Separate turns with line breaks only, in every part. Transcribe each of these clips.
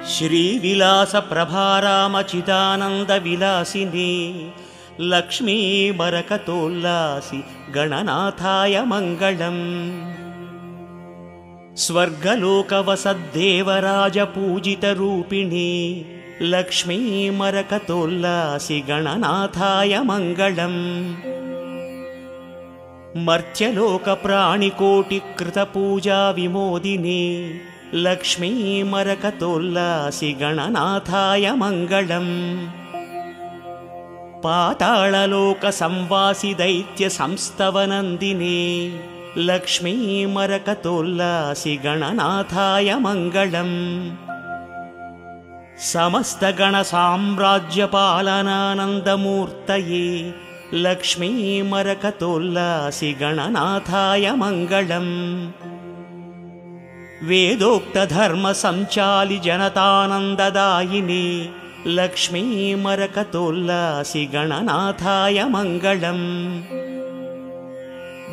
श्रीविलासप्रभारामचिदानन्दविलासिनी Lakshmi बरकतोल्लासि गणनाथाय Mangalam. स्वर्गलोकवसद्देवराजपूजितरूपिणी Lakshmi मरकतोल्लासि गणनाथाय Mangalam. मर्त्यलोकप्राणिकोटिकृतपूजाविमोदिनी Lakshmi मरकतोल्लासि गणनाथाय Mangalam. पाताळलोकसंवासि दैत्यसंस्तवनन्दिनी Lakshmi मरकतोल्लासि गणनाथाय Mangalam. समस्तगणसाम्राज्यपालनानन्दमूर्तये Lakshmi मरकतोल्लासि गणनाथाय Mangalam. वेदोक्तधर्मसञ्चालि जनतानन्ददायिनी Lakshmi मरकतोल्लासि गणनाथाय Mangalam.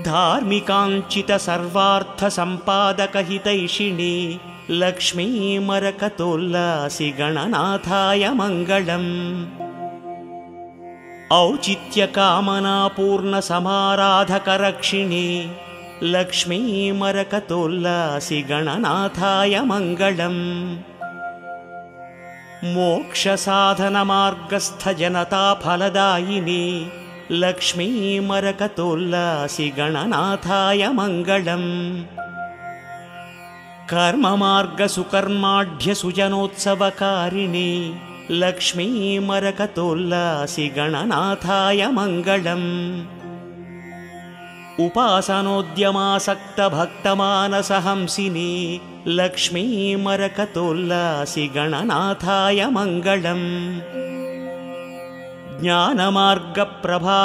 धार्मिकाञ्चितसर्वार्थसम्पादकहितैषिणी Lakshmi मरकतोल्लासि गणनाथाय Mangalam. औचित्यकामनापूर्णसमाराधकरक्षिणी Lakshmi मरकतोल्लासि गणनाथाय Mangalam. मोक्षसाधनमार्गस्थजनताफलदायिनी Lakshmi मरकतोल्लासि गणनाथाय Mangalam. कर्ममार्गसुकर्माढ्यसुजनोत्सवकारिणी Lakshmi मरकतोल्लासि गणनाथाय Mangalam. उपासनोद्यमासक्तभक्तमानसहंसिनी Lakshmi मरकतोल्लासि गणनाथाय Mangalam. ज्ञानमार्गप्रभा